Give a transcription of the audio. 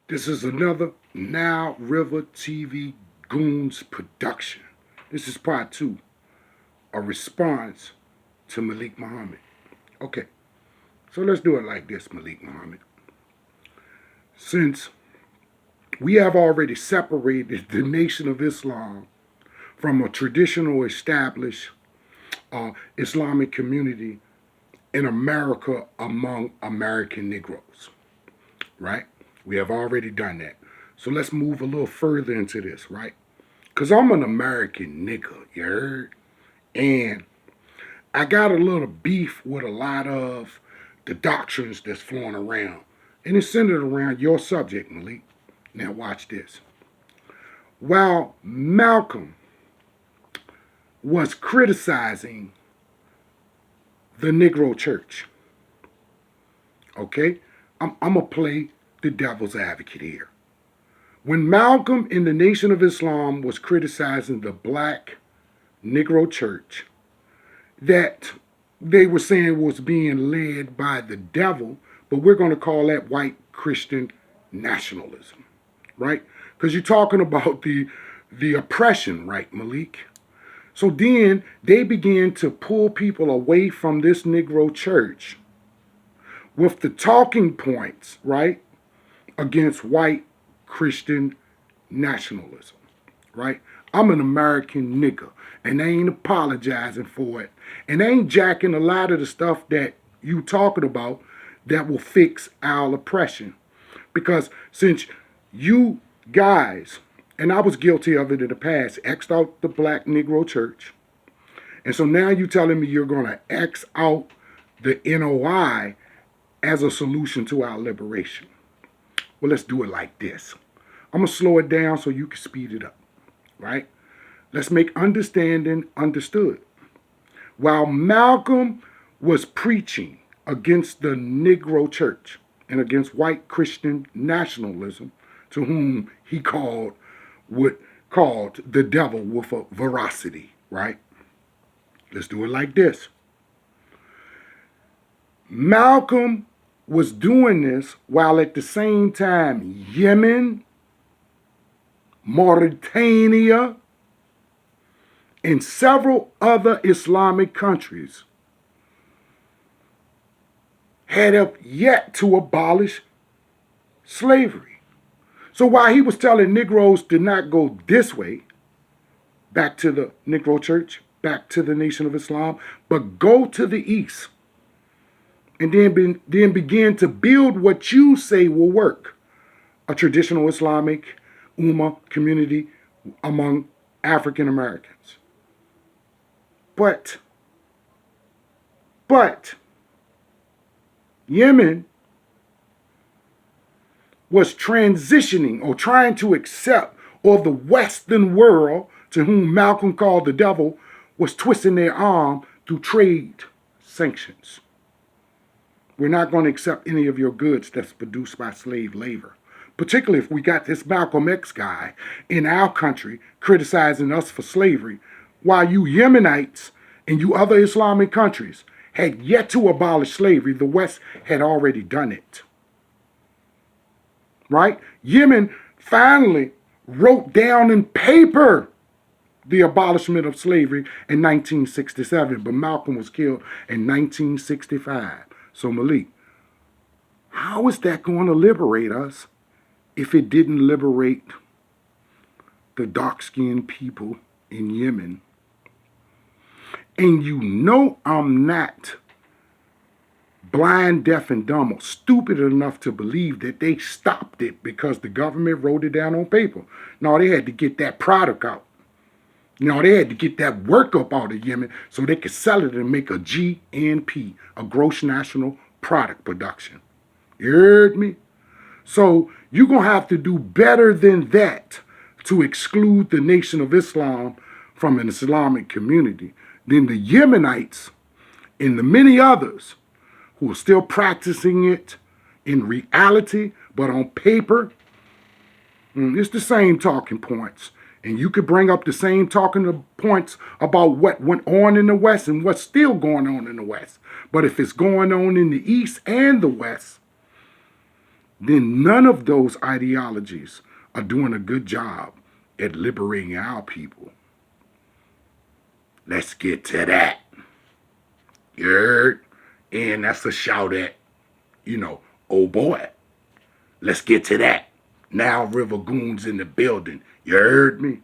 This is another Nile River TV Goons production. This is part two, a response to Malik Muhammad. Okay, so let's do it like this, Malik Muhammad. Since we have already separated the Nation of Islam from a traditional established Islamic community in America among American Negroes, right? We have already done that. So let's move a little further into this, right? Because I'm an American nigga, you heard? And I got a little beef with a lot of the doctrines that's flowing around. And it's centered around your subject, Malik. Now watch this. While Malcolm was criticizing the Negro Church, okay? I'm going to play the devil's advocate here. When Malcolm in the Nation of Islam was criticizing the black Negro Church, that they were saying was being led by the devil, but we're going to call that white Christian nationalism, right? Because you're talking about the oppression, right, Malik? So then they began to pull people away from this Negro church with the talking points, right, against white Christian nationalism, right? I'm an American nigga, and they ain't apologizing for it. And they ain't jacking a lot of the stuff that you talking about that will fix our oppression. Because since you guys, and I was guilty of it in the past, X'd out the black Negro church, and so now you telling me you're going to X out the N.O.I. as a solution to our liberation. Well, let's do it like this. I'm going to slow it down so you can speed it up, right? Let's make understanding understood. While Malcolm was preaching against the Negro church and against white Christian nationalism, to whom he called the devil with a veracity, right? Let's do it like this. Malcolm was doing this while at the same time Yemen, Mauritania, and several other Islamic countries had yet to abolish slavery. So while he was telling Negroes to not go this way, back to the Negro church, back to the Nation of Islam, but go to the east, and then begin to build what you say will work, a traditional Islamic Ummah community among African Americans. But Yemen was transitioning or trying to accept, or the Western world, to whom Malcolm called the devil, was twisting their arm through trade sanctions. We're not going to accept any of your goods that's produced by slave labor. Particularly if we got this Malcolm X guy in our country criticizing us for slavery, while you Yemenites and you other Islamic countries had yet to abolish slavery. The West had already done it. Right? Yemen finally wrote down in paper the abolishment of slavery in 1967, but Malcolm was killed in 1965. So Malik, how is that going to liberate us if it didn't liberate the dark-skinned people in Yemen? And you know I'm not blind, deaf, and dumb or stupid enough to believe that they stopped it because the government wrote it down on paper. No, they had to get that product out. No, they had to get that work up out of Yemen so they could sell it and make a GNP, a gross national product production. You heard me? So you're going to have to do better than that to exclude the Nation of Islam from an Islamic community than the Yemenites and the many others who are still practicing it in reality, but on paper. It's the same talking points. And you could bring up the same talking points about what went on in the West and what's still going on in the West. But if it's going on in the East and the West, then none of those ideologies are doing a good job at liberating our people. Let's get to that. You heard? And that's a shout at, oh boy. Let's get to that. Now River Goons in the building. You heard me?